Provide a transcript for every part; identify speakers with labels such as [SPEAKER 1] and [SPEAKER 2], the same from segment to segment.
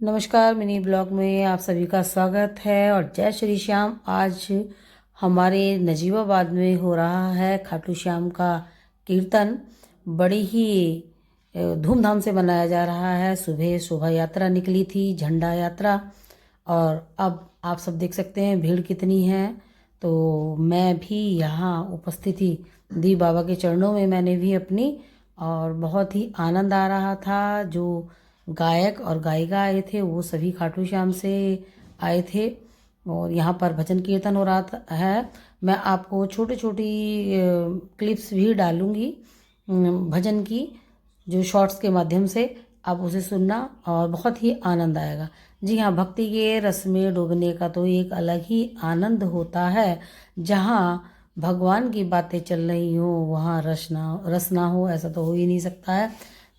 [SPEAKER 1] नमस्कार, mini blog में आप सभी का स्वागत है और जय श्री श्याम। आज हमारे नजीबाबाद में हो रहा है खाटू श्याम का कीर्तन। बड़ी ही धूमधाम से मनाया जा रहा है। सुबह शोभा यात्रा निकली थी, झंडा यात्रा, और अब आप सब देख सकते हैं भीड़ कितनी है। तो मैं भी यहाँ उपस्थिति दी बाबा के चरणों में, मैंने भी अपनी, और बहुत ही आनंद आ रहा था। जो गायक और गायिका आए थे वो सभी खाटू श्याम से आए थे और यहाँ पर भजन कीर्तन हो रहा है। मैं आपको छोटी छोटी क्लिप्स भी डालूंगी भजन की, जो शॉर्ट्स के माध्यम से आप उसे सुनना और बहुत ही आनंद आएगा। जी हाँ, भक्ति के रस में डूबने का तो एक अलग ही आनंद होता है। जहाँ भगवान की बातें चल रही हो वहाँ रस ना हो, ऐसा तो हो ही नहीं सकता है।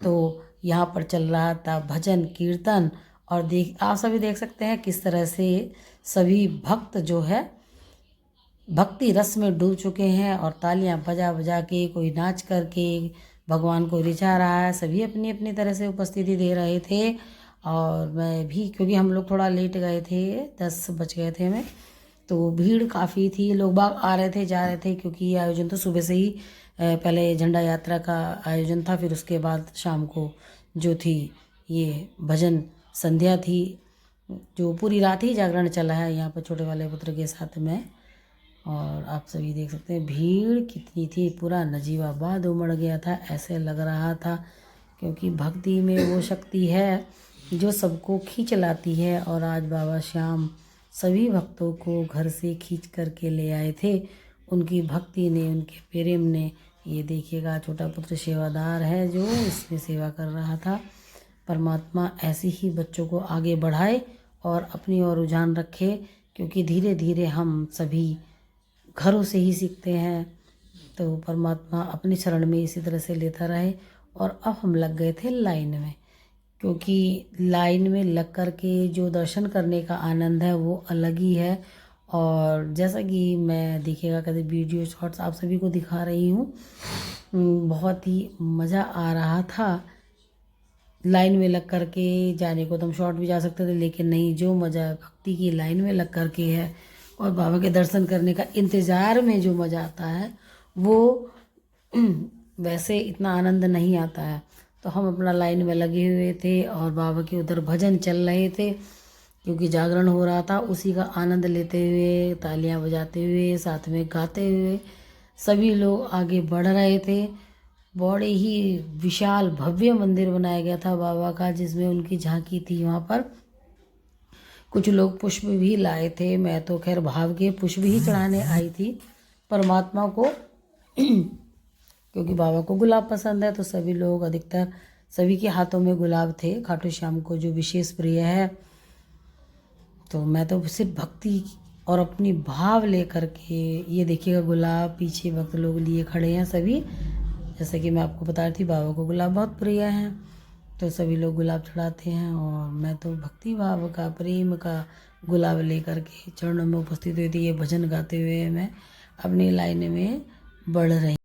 [SPEAKER 1] तो यहाँ पर चल रहा था भजन कीर्तन, और आप सभी देख सकते हैं किस तरह से सभी भक्त जो है भक्ति रस में डूब चुके हैं और तालियां बजा बजा के, कोई नाच करके भगवान को रिझा रहा है। सभी अपनी अपनी तरह से उपस्थिति दे रहे थे और मैं भी, क्योंकि हम लोग थोड़ा लेट गए थे, 10 बज गए थे हमें, तो भीड़ काफ़ी थी, लोग बाग आ रहे थे जा रहे थे, क्योंकि ये आयोजन तो सुबह से ही पहले झंडा यात्रा का आयोजन था, फिर उसके बाद शाम को जो थी ये भजन संध्या थी, जो पूरी रात ही जागरण चला है यहाँ पर छोटे वाले पुत्र के साथ में। और आप सभी देख सकते हैं भीड़ कितनी थी, पूरा नजीबाबाद उमड़ गया था, ऐसे लग रहा था, क्योंकि भक्ति में वो शक्ति है जो सबको खींच लाती है। और आज बाबा श्याम सभी भक्तों को घर से खींच करके ले आए थे। उनकी भक्ति ने, उनके प्रेम ने, ये देखिएगा छोटा पुत्र सेवादार है जो इसमें सेवा कर रहा था। परमात्मा ऐसे ही बच्चों को आगे बढ़ाए और अपनी ओर रुझान रखे, क्योंकि धीरे धीरे हम सभी घरों से ही सीखते हैं। तो परमात्मा अपनी शरण में इसी तरह से लेता रहे। और अब हम लग गए थे लाइन में, क्योंकि लाइन में लग कर के जो दर्शन करने का आनंद है वो अलग ही है। और जैसा कि मैं देखिएगा कभी वीडियो शॉर्ट्स आप सभी को दिखा रही हूँ, बहुत ही मज़ा आ रहा था। लाइन में लग कर के जाने को तो हम शॉर्ट भी जा सकते थे, लेकिन नहीं, जो मज़ा भक्ति की लाइन में लग कर के है और बाबा के दर्शन करने का इंतज़ार में जो मज़ा आता है वो वैसे इतना आनंद नहीं आता है। तो हम अपना लाइन में लगे हुए थे और बाबा के उधर भजन चल रहे थे, क्योंकि जागरण हो रहा था, उसी का आनंद लेते हुए, तालियां बजाते हुए, साथ में गाते हुए सभी लोग आगे बढ़ रहे थे। बड़े ही विशाल भव्य मंदिर बनाया गया था बाबा का, जिसमें उनकी झांकी थी। वहाँ पर कुछ लोग पुष्प भी लाए थे, मैं तो खैर भाव के पुष्प ही चढ़ाने आई थी परमात्मा को क्योंकि बाबा को गुलाब पसंद है। तो सभी लोग, अधिकतर सभी के हाथों में गुलाब थे, खाटू श्याम को जो विशेष प्रिय है। तो मैं तो सिर्फ भक्ति और अपनी भाव लेकर के, ये देखिएगा गुलाब पीछे भक्त लोग लिए खड़े हैं सभी। जैसे कि मैं आपको बता रही थी बाबा को गुलाब बहुत प्रिय है, तो सभी लोग गुलाब चढ़ाते हैं और मैं तो भक्ति भाव का, प्रेम का गुलाब लेकर के चरणों में उपस्थित हुई थी। ये भजन गाते हुए मैं अपनी लाइन में बढ़ रही।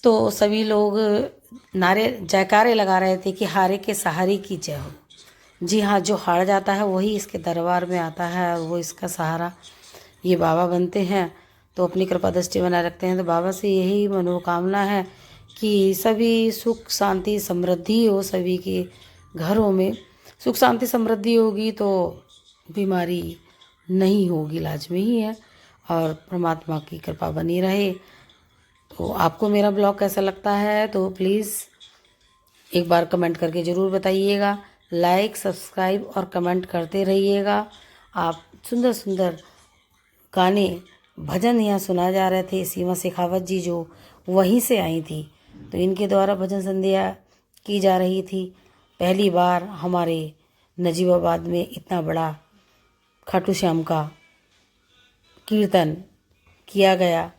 [SPEAKER 1] तो सभी लोग नारे जयकारे लगा रहे थे कि हारे के सहारे की जय हो। जी हाँ, जो हार जाता है वही इसके दरबार में आता है और वो इसका सहारा ये बाबा बनते हैं। तो अपनी कृपा दृष्टि बनाए रखते हैं। तो बाबा से यही मनोकामना है कि सभी सुख शांति समृद्धि हो, सभी के घरों में सुख शांति समृद्धि होगी तो बीमारी नहीं होगी, इलाज में ही है, और परमात्मा की कृपा बनी रहे। तो आपको मेरा ब्लॉग कैसा लगता है तो प्लीज़ एक बार कमेंट करके ज़रूर बताइएगा। लाइक, सब्सक्राइब और कमेंट करते रहिएगा। आप सुंदर सुंदर गाने, भजन यहाँ सुनाए जा रहे थे। सीमा शेखावत जी जो वहीं से आई थी, तो इनके द्वारा भजन संध्या की जा रही थी। पहली बार हमारे नजीबाबाद में इतना बड़ा खाटू श्याम का कीर्तन किया गया,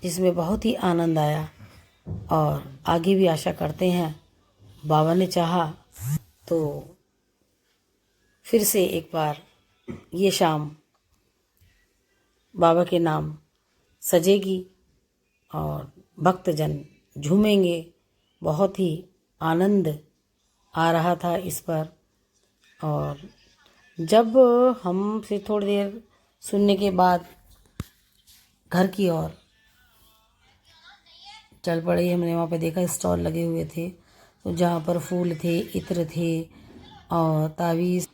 [SPEAKER 1] जिसमें बहुत ही आनंद आया। और आगे भी आशा करते हैं, बाबा ने चाहा तो फिर से एक बार ये शाम बाबा के नाम सजेगी और भक्तजन झूमेंगे। बहुत ही आनंद आ रहा था इस पर। और जब हम फिर थोड़ी देर सुनने के बाद घर की ओर चल पड़े, हमने वहाँ पे देखा स्टॉल लगे हुए थे, तो जहाँ पर फूल थे, इत्र थे और तावीज़